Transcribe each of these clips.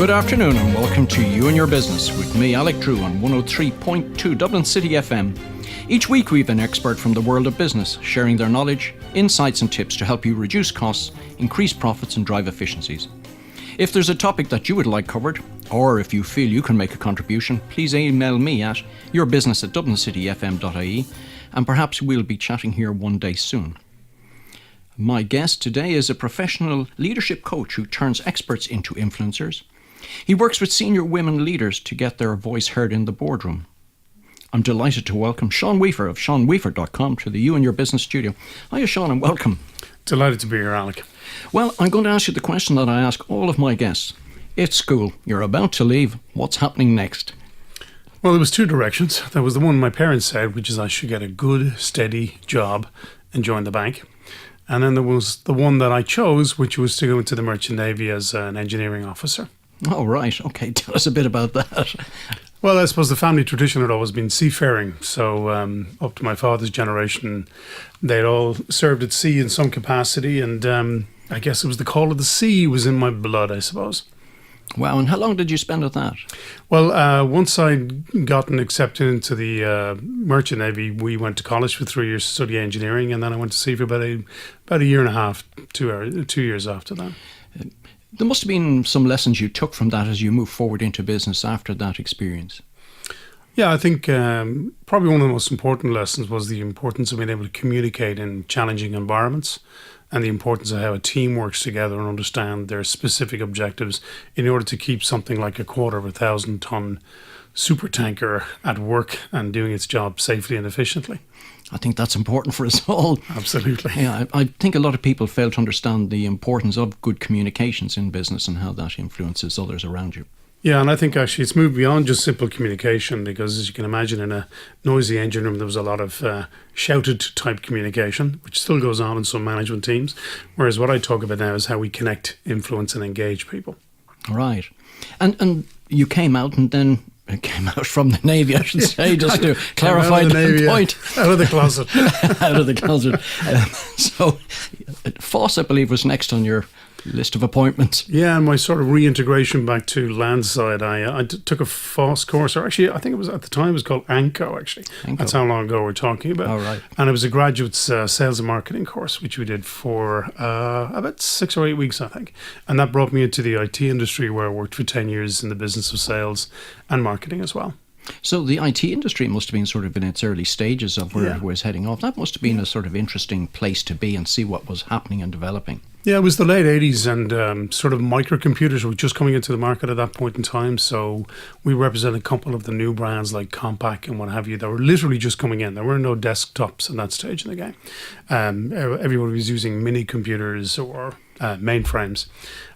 Good afternoon and welcome to You and Your Business with me, Alec Drew, on 103.2 Dublin City FM. Each week we have an expert from the world of business sharing their knowledge, insights and tips to help you reduce costs, increase profits and drive efficiencies. If there's a topic that you would like covered, or if you feel you can make a contribution, please email me at yourbusiness@dublincityfm.ie and perhaps we'll be chatting here one day soon. My guest today is a professional leadership coach who turns experts into influencers. He works with senior women leaders to get their voice heard in the boardroom. I'm delighted to welcome Sean Weafer of SeanWeafer.com to the You and Your Business studio. Hiya, Sean, and welcome. Delighted to be here, Alec. Well, I'm going to ask you the question that I ask all of my guests. It's school. You're about to leave. What's happening next? Well, there was two directions. There was the one my parents said, which is I should get a good, steady job and join the bank. And then there was the one that I chose, which was to go into the Merchant Navy as an engineering officer. Oh, right. Okay, tell us a bit about that. Well, I suppose the family tradition had always been seafaring. So up to my father's generation, they'd all served at sea in some capacity. And I guess it was the call of the sea was in my blood, I suppose. Wow, and how long did you spend at that? Well, once I'd gotten accepted into the Merchant Navy, we went to college for 3 years to study engineering, and then I went to sea for about a year and a half, 2 years after that. There must have been some lessons you took from that as you moved forward into business after that experience. Yeah, I think probably one of the most important lessons was the importance of being able to communicate in challenging environments and the importance of how a team works together and understand their specific objectives in order to keep something like a 250,000-ton supertanker at work and doing its job safely and efficiently. I think that's important for us all. Absolutely. Yeah, I think a lot of people fail to understand the importance of good communications in business and how that influences others around you. Yeah, and I think actually it's moved beyond just simple communication because, as you can imagine, in a noisy engine room, there was a lot of shouted type communication, which still goes on in some management teams. Whereas what I talk about now is how we connect, influence and engage people. Right. And you came out and then came out from the Navy, I should say, just to clarify the Navy, point. Out of the closet. Out of the closet. So FOSS, I believe, was next on your list of appointments. Yeah, and my sort of reintegration back to landside, I took a FOSS course, or actually I think it was at the time it was called ANCO actually. ANCO. That's how long ago we're talking about. Oh, right. And it was a graduate's sales and marketing course, which we did for about 6 or 8 weeks, I think. And that brought me into the IT industry where I worked for 10 years in the business of sales and marketing as well. So the IT industry must have been sort of in its early stages of where it was heading off. That must have been a sort of interesting place to be and see what was happening and developing. Yeah, it was the late 80s and sort of microcomputers were just coming into the market at that point in time. So we represented a couple of the new brands like Compaq and what have you that were literally just coming in. There were no desktops at that stage in the game. Everybody was using mini computers or mainframes.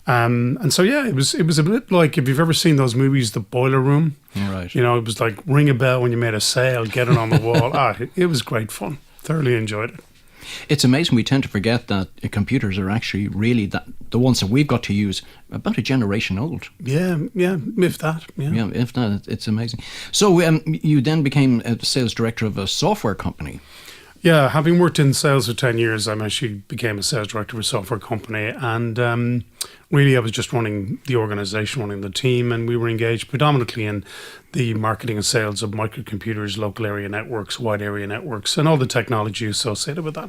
And so, yeah, it was a bit like if you've ever seen those movies, The Boiler Room. Right. You know, it was like ring a bell when you made a sale, get it on the wall. It was great fun. Thoroughly enjoyed it. It's amazing. We tend to forget that computers are actually really the ones that we've got to use about a generation old. Yeah, if that. Yeah, if that, it's amazing. So you then became a sales director of a software company. Yeah, having worked in sales for 10 years, I actually became a sales director of a software company. And really, I was just running the organization, running the team, and we were engaged predominantly in the marketing and sales of microcomputers, local area networks, wide area networks, and all the technology associated with that.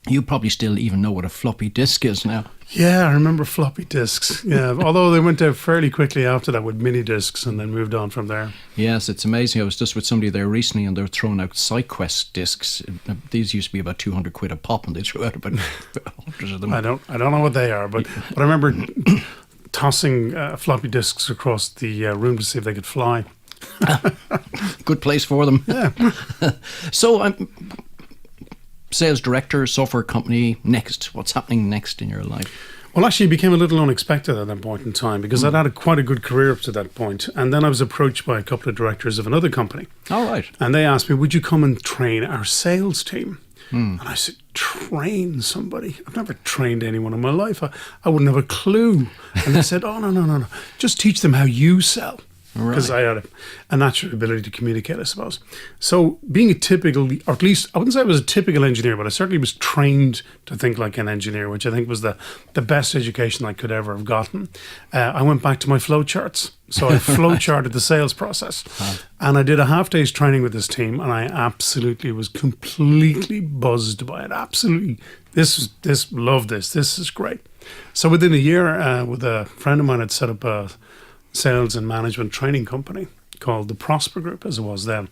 You probably still even know what a floppy disk is now. Yeah, I remember floppy disks. Yeah, although they went out fairly quickly after that with mini disks and then moved on from there. Yes, it's amazing. I was just with somebody there recently and they're throwing out SideQuest disks. These used to be about 200 quid a pop and they threw out about hundreds of them. I don't know what they are, but I remember tossing floppy disks across the room to see if they could fly. Good place for them. Yeah. So sales director, software company, next. What's happening next in your life? Well, actually, it became a little unexpected at that point in time because I'd had quite a good career up to that point. And then I was approached by a couple of directors of another company. All right. And they asked me, would you come and train our sales team? And I said, train somebody? I've never trained anyone in my life. I wouldn't have a clue. And they said, oh, no. Just teach them how you sell. because I had a natural ability to communicate, I suppose. So being a typical, or at least I wouldn't say I was a typical engineer, but I certainly was trained to think like an engineer, which I think was the best education I could ever have gotten. I went back to my flow charts. So I flow charted the sales process, and I did a half day's training with this team, and I absolutely was completely buzzed by it. Absolutely, loved this. This is great. So within a year, with a friend of mine, had set up a sales and management training company called the Prosper Group, as it was then,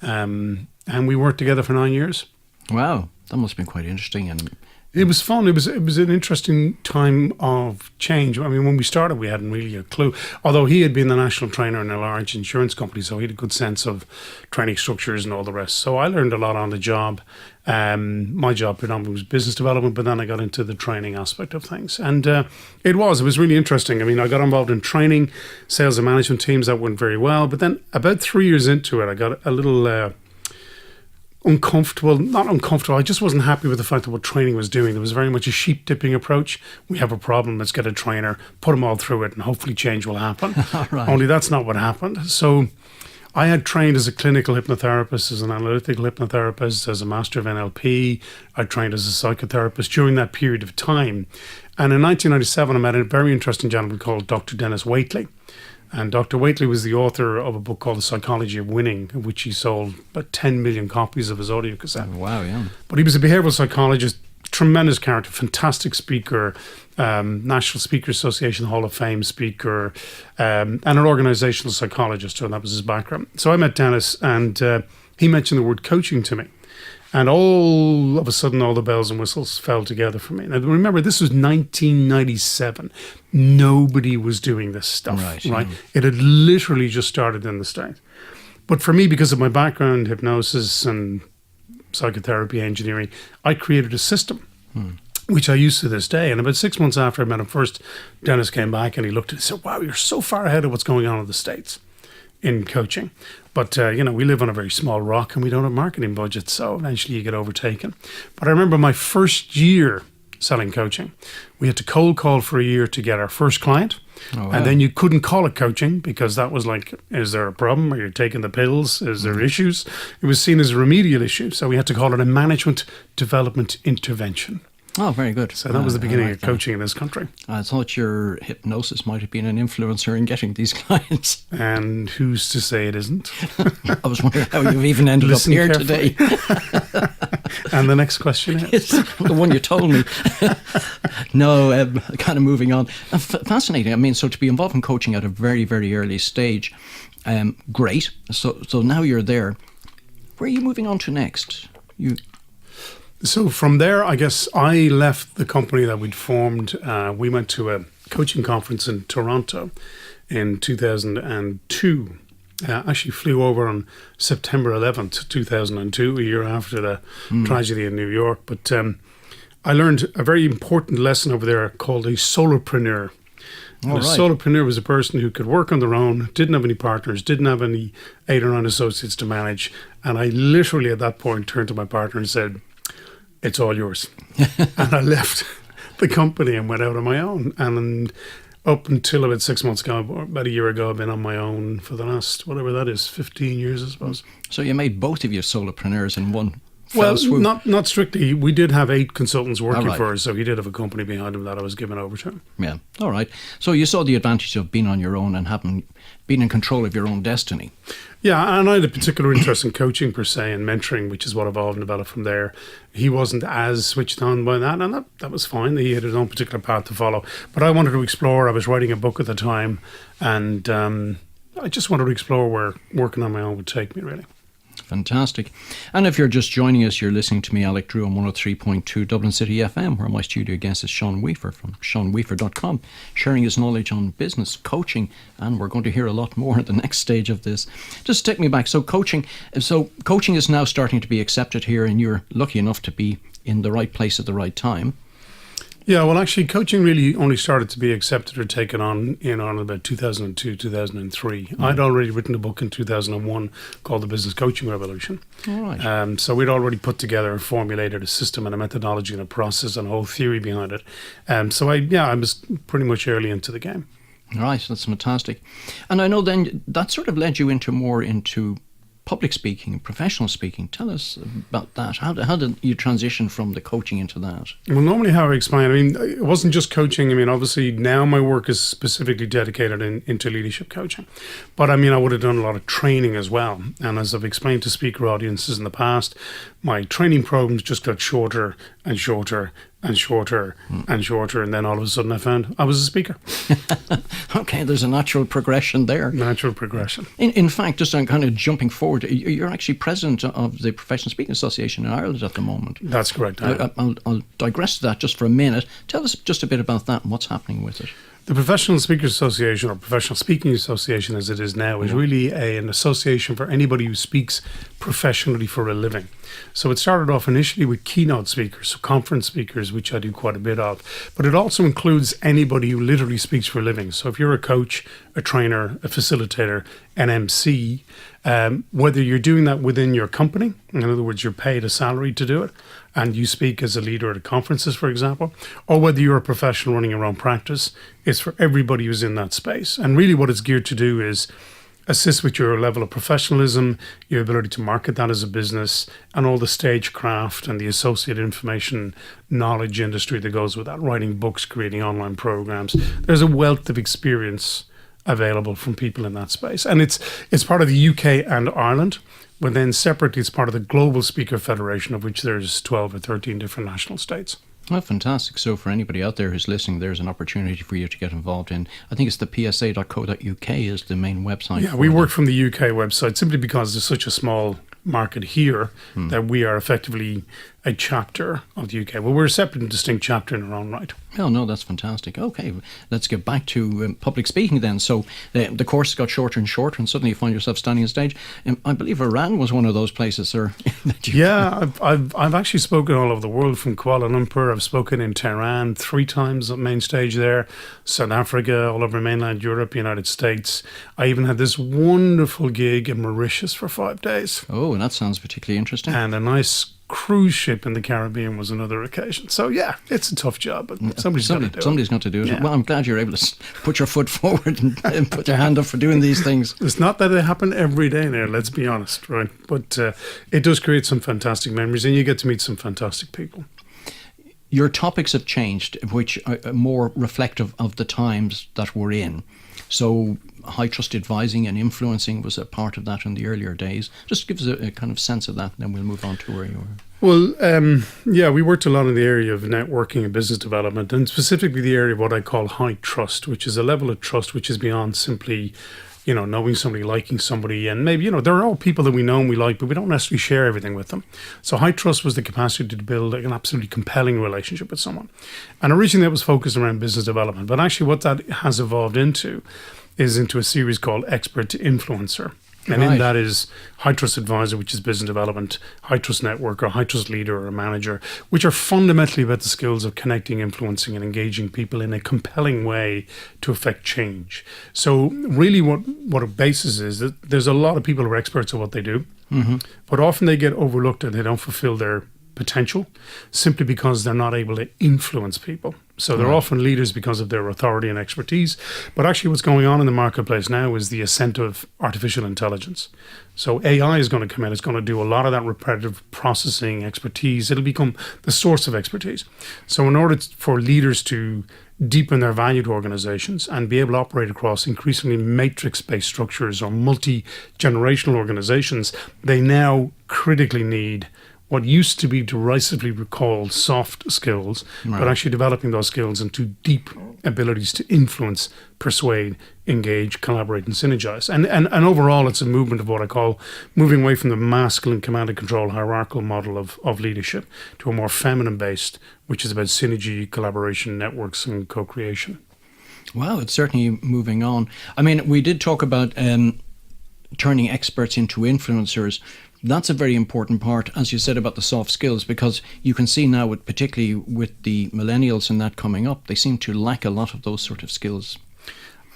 and we worked together for 9 years. Wow, that must have been quite interesting. And it was fun. It was an interesting time of change. I mean, when we started, we hadn't really a clue. Although he had been the national trainer in a large insurance company, so he had a good sense of training structures and all the rest. So I learned a lot on the job. My job predominantly was business development, but then I got into the training aspect of things. And it was really interesting. I mean, I got involved in training, sales and management teams. That went very well. But then about 3 years into it, I got a little not uncomfortable. I just wasn't happy with the fact that what training was doing. There was very much a sheep dipping approach. We have a problem, let's get a trainer, put them all through it, and hopefully change will happen. Right. Only that's not what happened. So I had trained as a clinical hypnotherapist, as an analytical hypnotherapist, as a master of NLP. I trained as a psychotherapist during that period of time. And in 1997, I met a very interesting gentleman called Dr. Dennis Waitley. And Dr. Waitley was the author of a book called The Psychology of Winning, of which he sold about 10 million copies of his audio cassette. Oh, wow, yeah. But he was a behavioral psychologist, tremendous character, fantastic speaker, National Speaker Association Hall of Fame speaker, and an organizational psychologist, and that was his background. So I met Dennis, and he mentioned the word coaching to me. And all of a sudden, all the bells and whistles fell together for me. Now, remember, this was 1997. Nobody was doing this stuff, right? Yeah. It had literally just started in the States. But for me, because of my background, hypnosis and psychotherapy, engineering, I created a system, which I use to this day. And about 6 months after I met him first, Dennis came back and he looked at it and said, wow, you're so far ahead of what's going on in the States in coaching. But, we live on a very small rock and we don't have marketing budgets, so eventually you get overtaken. But I remember my first year selling coaching, we had to cold call for a year to get our first client. Oh, wow. And then you couldn't call it coaching because that was like, is there a problem? Are you taking the pills? Is there issues? It was seen as a remedial issue. So we had to call it a management development intervention. Oh, very good. So that was the beginning of coaching in this country. I thought your hypnosis might have been an influencer in getting these clients. And who's to say it isn't? I was wondering how you've even ended up here carefully today. And the next question is? The one you told me. No, kind of moving on. Fascinating. I mean, so to be involved in coaching at a very, very early stage, great. So now you're there. Where are you moving on to next? So from there, I guess I left the company that we'd formed. We went to a coaching conference in Toronto in 2002. Actually flew over on September 11th, 2002, a year after the tragedy in New York. But I learned a very important lesson over there called a solopreneur. And a solopreneur was a person who could work on their own, didn't have any partners, didn't have any 8 or 9 associates to manage. And I literally at that point turned to my partner and said, it's all yours. And I left the company and went out on my own. And up until about 6 months ago, or about a year ago, I've been on my own for the last, whatever that is, 15 years, I suppose. So you made both of you solopreneurs in one well, fell swoop? Not strictly. We did have 8 consultants working for us, so he did have a company behind him that I was giving over to him. Yeah, all right. So you saw the advantage of being on your own and having been in control of your own destiny. Yeah, and I had a particular interest in coaching per se and mentoring, which is what evolved and developed from there. He wasn't as switched on by that, and that was fine. He had his own particular path to follow. But I wanted to explore. I was writing a book at the time, and I just wanted to explore where working on my own would take me, really. Fantastic. And if you're just joining us, you're listening to me, Alec Drew, on 103.2 Dublin City FM, where my studio guest is Sean Weafer from SeanWeafer.com, sharing his knowledge on business, coaching, and we're going to hear a lot more at the next stage of this. Just take me back. So coaching is now starting to be accepted here, and you're lucky enough to be in the right place at the right time. Yeah, well, actually, coaching really only started to be accepted or taken on in about 2002, 2003. I'd already written a book in 2001 called The Business Coaching Revolution. All right. So we'd already put together and formulated a system and a methodology and a process and a whole theory behind it. So I was pretty much early into the game. Right, that's fantastic. And I know then that sort of led you into public speaking and professional speaking. Tell us about that. How did you transition from the coaching into that? Well, normally how I explain, I mean, it wasn't just coaching. I mean, obviously now my work is specifically dedicated into leadership coaching. But I mean, I would have done a lot of training as well. And as I've explained to speaker audiences in the past, my training programs just got shorter and shorter and shorter and shorter. And then all of a sudden I found I was a speaker. Okay, there's a natural progression there. Natural progression. In fact, just on kind of jumping forward, you're actually president of the Professional Speaking Association in Ireland at the moment. That's correct. I'll digress to that just for a minute. Tell us just a bit about that and what's happening with it. The Professional Speakers Association, or Professional Speaking Association as it is now, is really an association for anybody who speaks professionally for a living. So it started off initially with keynote speakers, so conference speakers, which I do quite a bit of. But it also includes anybody who literally speaks for a living. So if you're a coach, a trainer, a facilitator, an MC, whether you're doing that within your company, in other words, you're paid a salary to do it, and you speak as a leader at conferences, for example, or whether you're a professional running your own practice, it's for everybody who's in that space. And really what it's geared to do is assist with your level of professionalism, your ability to market that as a business, and all the stagecraft and the associated information knowledge industry that goes with that, writing books, creating online programs. There's a wealth of experience available from people in that space. And it's part of the UK and Ireland, but then separately it's part of the Global Speaker Federation, of which there's 12 or 13 different national states. Oh, fantastic. So for anybody out there who's listening, there's an opportunity for you to get involved in, I think it's the psa.co.uk is the main website. Yeah, we work from the UK website simply because there's such a small market here that we are effectively a chapter of the UK. Well, we're a separate and distinct chapter in our own right. Oh, no, that's fantastic. Okay, let's get back to public speaking then. So the course got shorter and shorter, and suddenly you find yourself standing on stage. I believe Iran was one of those places, sir. Yeah, I've actually spoken all over the world, from Kuala Lumpur. I've spoken in Tehran 3 times on main stage there, South Africa, all over mainland Europe, United States. I even had this wonderful gig in Mauritius for 5 days. Oh, that sounds particularly interesting. And a nice cruise ship in the Caribbean was another occasion. So yeah, it's a tough job, but somebody's got to do it. Somebody's got to do it. Yeah. Well, I'm glad you're able to put your foot forward and put your hand up for doing these things. It's not that they happen every day there, let's be honest, right? But it does create some fantastic memories, and you get to meet some fantastic people. Your topics have changed, which are more reflective of the times that we're in. So high trust advising and influencing was a part of that in the earlier days. Just give us a kind of sense of that, and then we'll move on to where you are. Well, yeah, we worked a lot in the area of networking and business development, and specifically the area of what I call high trust, which is a level of trust which is beyond simply, knowing somebody, liking somebody, and maybe, there are all people that we know and we like, but we don't necessarily share everything with them. So high trust was the capacity to build an absolutely compelling relationship with someone. And originally that was focused around business development, but actually what that has evolved into is into a series called Expert to Influencer. And in that is high trust advisor, which is business development, high trust networker, high trust leader or a manager, which are fundamentally about the skills of connecting, influencing, and engaging people in a compelling way to affect change. So really what a basis is that there's a lot of people who are experts at what they do, but often they get overlooked and they don't fulfill their potential simply because they're not able to influence people. So they're often leaders because of their authority and expertise. But actually what's going on in the marketplace now is the ascent of artificial intelligence. So AI is going to come in. It's going to do a lot of that repetitive processing expertise. It'll become the source of expertise. So in order for leaders to deepen their value to organizations and be able to operate across increasingly matrix-based structures or multi-generational organizations, they now critically need what used to be derisively called soft skills, but actually developing those skills into deep abilities to influence, persuade, engage, collaborate, and synergize. And overall, it's a movement of what I call moving away from the masculine command and control hierarchical model of leadership to a more feminine-based, which is about synergy, collaboration, networks, and co-creation. Wow, it's certainly moving on. I mean, we did talk about turning experts into influencers. That's a very important part, as you said, about the soft skills, because you can see now, particularly with the millennials and that coming up, they seem to lack a lot of those sort of skills.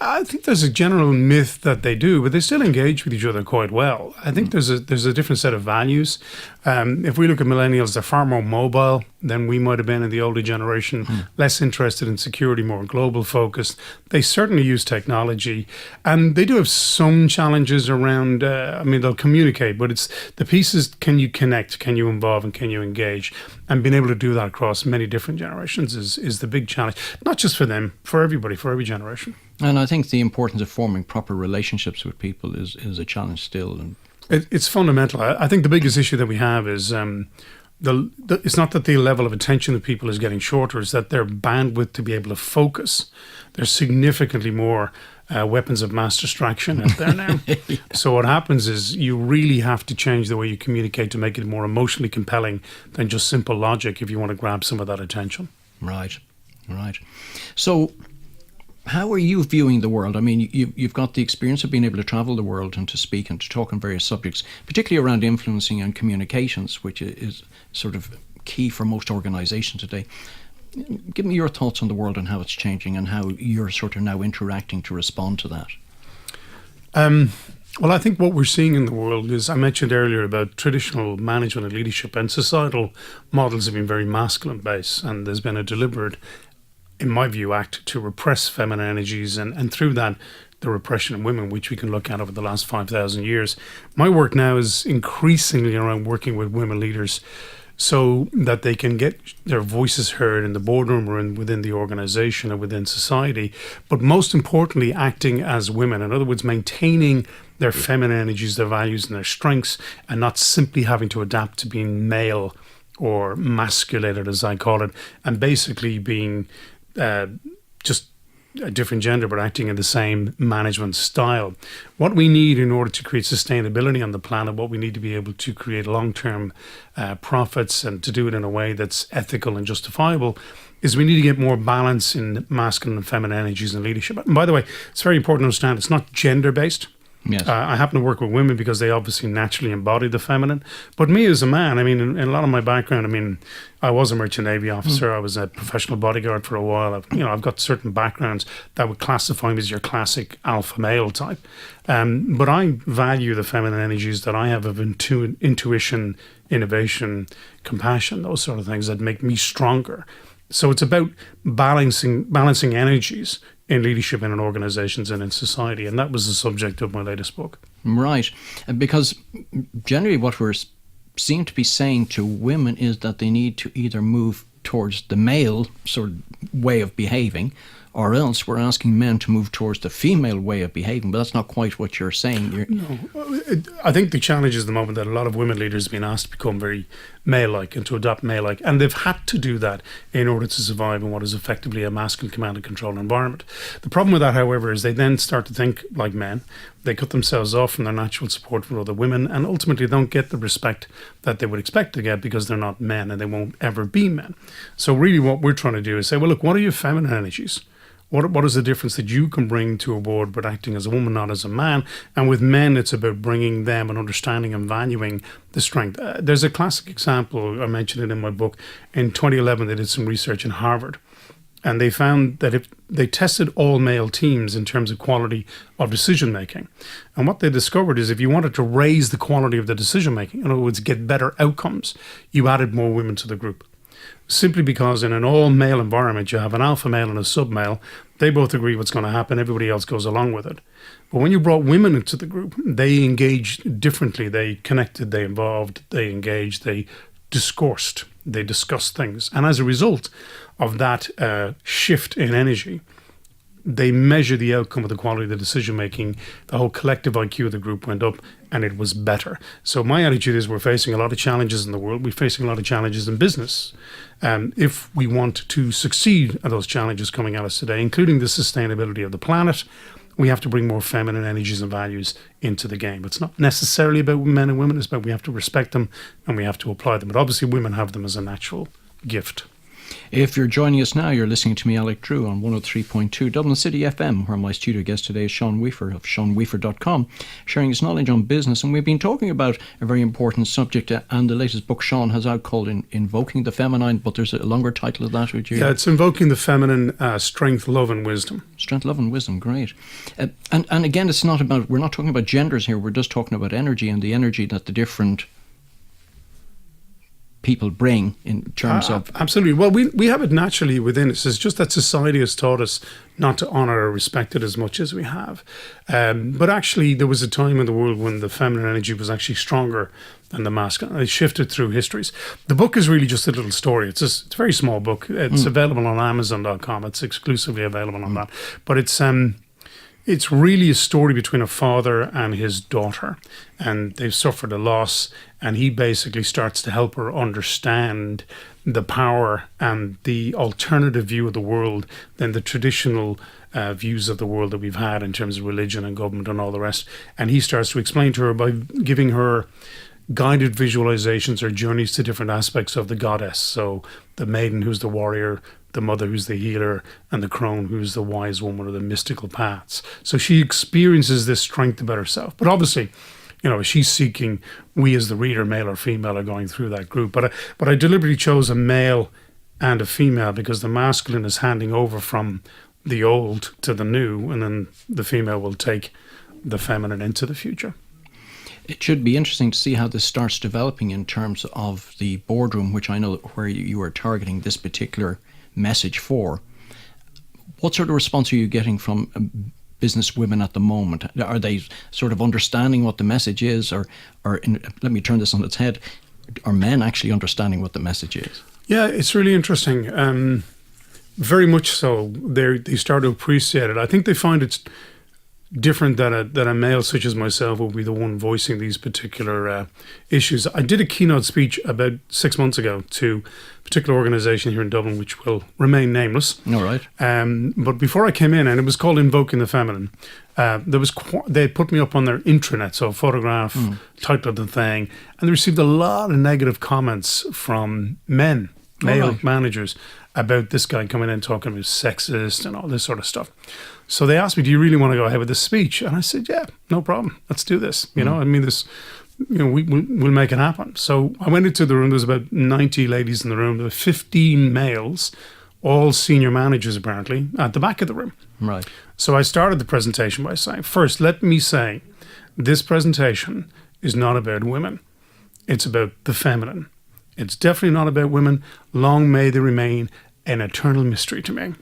I think there's a general myth that they do, but they still engage with each other quite well. I think there's a different set of values. If we look at millennials, they're far more mobile than we might have been in the older generation, less interested in security, more global focused. They certainly use technology, and they do have some challenges around, they'll communicate, but it's the pieces, can you connect, can you involve, and can you engage? And being able to do that across many different generations is the big challenge, not just for them, for everybody, for every generation. And I think the importance of forming proper relationships with people is a challenge still. And it's fundamental. I think the biggest issue that we have is it's not that the level of attention that people is getting shorter, it's that their bandwidth to be able to focus. There's significantly more weapons of mass distraction out there now. Yeah. So what happens is you really have to change the way you communicate to make it more emotionally compelling than just simple logic if you want to grab some of that attention. Right. So how are you viewing the world? I mean, you've got the experience of being able to travel the world and to speak and to talk on various subjects, particularly around influencing and communications, which is sort of key for most organizations today. Give me your thoughts on the world and how it's changing and how you're sort of now interacting to respond to that. Well, I think what we're seeing in the world is, I mentioned earlier about traditional management and leadership, and societal models have been very masculine based, and there's been a deliberate, in my view, act to repress feminine energies, and through that, the repression of women, which we can look at over the last 5,000 years. My work now is increasingly around working with women leaders so that they can get their voices heard in the boardroom or within the organization or within society, but most importantly, acting as women. In other words, maintaining their feminine energies, their values and their strengths, and not simply having to adapt to being male or masculated, as I call it, and basically being just a different gender but acting in the same management style. What we need in order to create sustainability on the planet, what we need to be able to create long-term profits and to do it in a way that's ethical and justifiable, is we need to get more balance in masculine and feminine energies in leadership. And by the way, it's very important to understand it's not gender-based. Yes. I happen to work with women because they obviously naturally embody the feminine. But me as a man, I mean, in a lot of my background, I mean, I was a merchant Navy officer. I was a professional bodyguard for a while. I've got certain backgrounds that would classify me as your classic alpha male type. But I value the feminine energies that I have of intuition, innovation, compassion, those sort of things that make me stronger. So it's about balancing energies in leadership and in organizations and in society. And that was the subject of my latest book. Right. Because generally what we're seem to be saying to women is that they need to either move towards the male sort of way of behaving, or else we're asking men to move towards the female way of behaving. But that's not quite what you're saying. No, I think the challenge is the moment that a lot of women leaders have been asked to become very male-like and to adopt male-like, and they've had to do that in order to survive in what is effectively a masculine command and control environment. The problem with that, however, is they then start to think like men. They cut themselves off from their natural support for other women and ultimately don't get the respect that they would expect to get because they're not men and they won't ever be men. So really what we're trying to do is say, well, look, what are your feminine energies? What is the difference that you can bring to a board but acting as a woman, not as a man? And with men, it's about bringing them and understanding and valuing the strength. There's a classic example, I mentioned it in my book. In 2011, they did some research in Harvard. And they found that if they tested all male teams in terms of quality of decision making. And what they discovered is if you wanted to raise the quality of the decision making, in other words, get better outcomes, you added more women to the group. Simply because in an all-male environment, you have an alpha male and a sub-male. They both agree what's going to happen. Everybody else goes along with it. But when you brought women into the group, they engaged differently. They connected, they involved, they engaged, they discoursed, they discussed things. And as a result of that shift in energy, they measure the outcome of the quality of the decision-making. The whole collective IQ of the group went up and it was better. So my attitude is we're facing a lot of challenges in the world. We're facing a lot of challenges in business. If we want to succeed at those challenges coming at us today, including the sustainability of the planet, we have to bring more feminine energies and values into the game. It's not necessarily about men and women. It's about we have to respect them and we have to apply them. But obviously women have them as a natural gift. If you're joining us now, you're listening to me, Alec Drew, on 103.2 Dublin City FM, where my studio guest today is Sean Weafer of SeanWeafer.com, sharing his knowledge on business. And we've been talking about a very important subject, and the latest book Sean has out called Invoking the Feminine, but there's a longer title of that, would you? Yeah, it's Invoking the Feminine, Strength, Love and Wisdom. Strength, Love and Wisdom, great. And again, we're not talking about genders here, we're just talking about energy and the energy that the different people bring in terms of... Absolutely. Well, we have it naturally within us. It's just that society has taught us not to honour or respect it as much as we have. But actually, there was a time in the world when the feminine energy was actually stronger than the masculine. It shifted through histories. The book is really just a little story. It's a very small book. It's available on Amazon.com. It's exclusively available on that. But it's really a story between a father and his daughter, and they've suffered a loss, and he basically starts to help her understand the power and the alternative view of the world than the traditional views of the world that we've had in terms of religion and government and all the rest. And he starts to explain to her by giving her guided visualizations or journeys to different aspects of the goddess. So the maiden, who's the warrior, the mother, who's the healer, and the crone, who's the wise woman, or the mystical paths. So she experiences this strength about herself. But obviously, she's seeking, we as the reader, male or female, are going through that group. But I deliberately chose a male and a female because the masculine is handing over from the old to the new, and then the female will take the feminine into the future. It should be interesting to see how this starts developing in terms of the boardroom, which I know where you are targeting this particular message for. What sort of response are you getting from business women at the moment? Are they sort of understanding what the message is, or let me turn this on its head, are men actually understanding what the message is? Yeah, it's really interesting. Very much so. They start to appreciate it. I think they find it's different that a male such as myself will be the one voicing these particular issues. I did a keynote speech about 6 months ago to a particular organisation here in Dublin, which will remain nameless. All right. But before I came in, and it was called Invoking the Feminine, they put me up on their intranet, so a photograph, title of the thing, and they received a lot of negative comments from male managers about this guy coming in talking about sexist and all this sort of stuff. So they asked me, do you really want to go ahead with this speech? And I said, yeah, no problem. Let's do this. We'll make it happen. So I went into the room. There was about 90 ladies in the room. There were 15 males, all senior managers apparently, at the back of the room. Right. So I started the presentation by saying, first, let me say, this presentation is not about women. It's about the feminine. It's definitely not about women. Long may they remain an eternal mystery to me.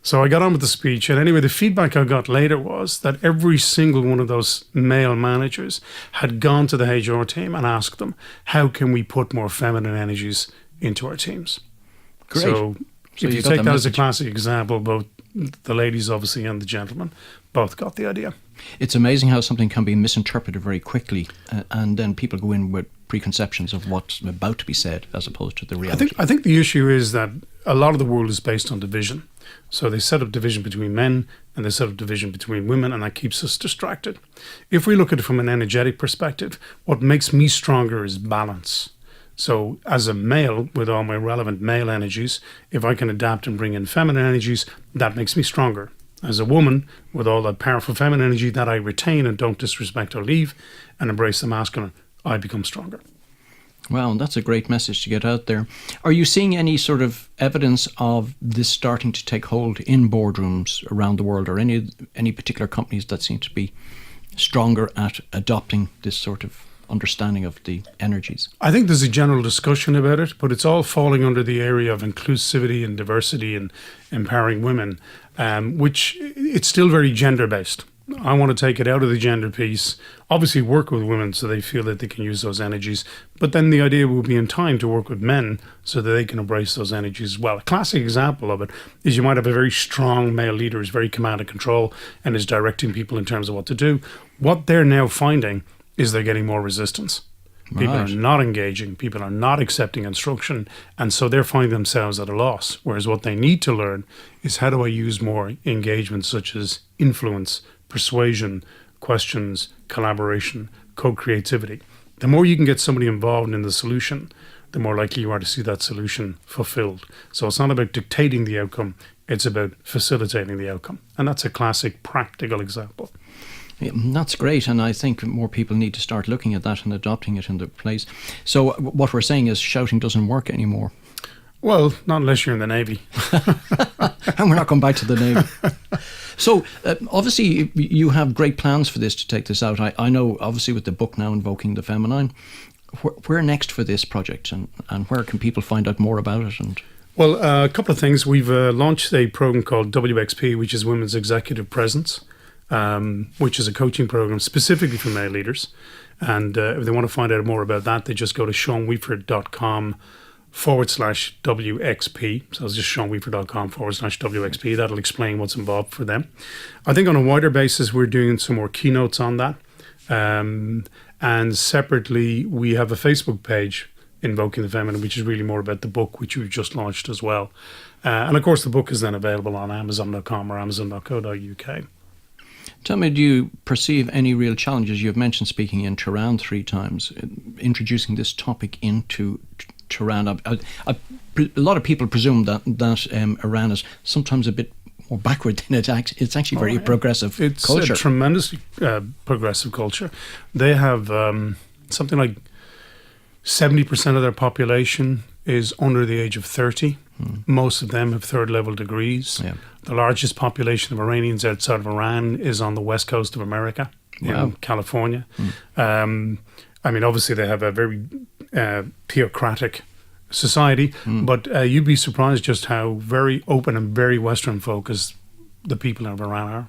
So I got on with the speech, and anyway, the feedback I got later was that every single one of those male managers had gone to the HR team and asked them, how can we put more feminine energies into our teams? Great. So if you take that as a classic example, both the ladies obviously and the gentlemen both got the idea. It's amazing how something can be misinterpreted very quickly, and then people go in with preconceptions of what's about to be said as opposed to the reality. I think the issue is that a lot of the world is based on division. So they set up division between men and they set up division between women, and that keeps us distracted. If we look at it from an energetic perspective, what makes me stronger is balance. So as a male with all my relevant male energies, if I can adapt and bring in feminine energies, that makes me stronger. As a woman with all that powerful feminine energy that I retain and don't disrespect or leave and embrace the masculine, I become stronger. Well, that's a great message to get out there. Are you seeing any sort of evidence of this starting to take hold in boardrooms around the world, or any particular companies that seem to be stronger at adopting this sort of understanding of the energies? I think there's a general discussion about it, but it's all falling under the area of inclusivity and diversity and empowering women, which it's still very gender-based. I want to take it out of the gender piece, obviously work with women so they feel that they can use those energies, but then the idea will be in time to work with men so that they can embrace those energies as well. A classic example of it is you might have a very strong male leader who's very command and control and is directing people in terms of what to do. What they're now finding is they're getting more resistance. People are not engaging, people are not accepting instruction, and so they're finding themselves at a loss. Whereas what they need to learn is, how do I use more engagement such as influence, persuasion, questions, collaboration, co-creativity. The more you can get somebody involved in the solution, the more likely you are to see that solution fulfilled. So it's not about dictating the outcome, it's about facilitating the outcome. And that's a classic practical example. Yeah, that's great, and I think more people need to start looking at that and adopting it in their place. So what we're saying is shouting doesn't work anymore. Well, not unless you're in the Navy. And we're not going back to the Navy. So obviously you have great plans for this to take this out. I know obviously with the book now Invoking the Feminine. Where next for this project, and where can people find out more about it? And well, a couple of things. We've launched a program called WXP, which is Women's Executive Presence, which is a coaching program specifically for male leaders. And if they want to find out more about that, they just go to seanweafer.com/WXP. So it's just seanweafer.com/WXP. That'll explain what's involved for them. I think on a wider basis, we're doing some more keynotes on that. And separately, we have a Facebook page, Invoking the Feminine, which is really more about the book, which we've just launched as well. And of course, the book is then available on Amazon.com or Amazon.co.uk. Tell me, do you perceive any real challenges? You've mentioned speaking in Tehran 3 times, introducing this topic into Tehran. A lot of people presume that Iran is sometimes a bit more backward than it's actually very progressive culture. It's a tremendously progressive culture. They have something like 70% of their population is under the age of 30. Most of them have third-level degrees. Yeah. The largest population of Iranians outside of Iran is on the west coast of America, in California. I mean, obviously they have a very theocratic society, but you'd be surprised just how very open and very Western focused the people of Iran are.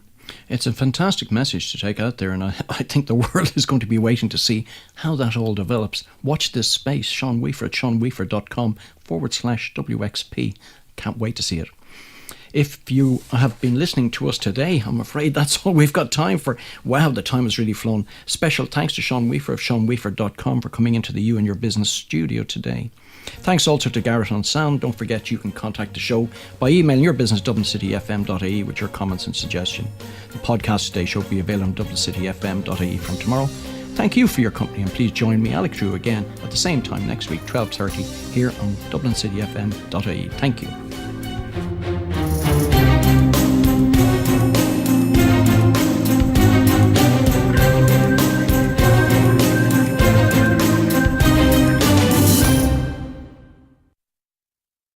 It's a fantastic message to take out there, and I think the world is going to be waiting to see how that all develops. Watch this space. Sean Weafer at seanweafer.com/WXP. Can't wait to see it. If you have been listening to us today, I'm afraid that's all we've got time for. Wow, the time has really flown. Special thanks to Sean Weafer of seanweafer.com for coming into the You and Your Business studio today. Thanks also to Garrett on sound. Don't forget you can contact the show by emailing yourbusiness@dublincityfm.ie with your comments and suggestions. The podcast today show will be available on dublincityfm.ie from tomorrow. Thank you for your company, and please join me, Alec Drew, again at the same time next week, 12:30, here on dublincityfm.ie. Thank you.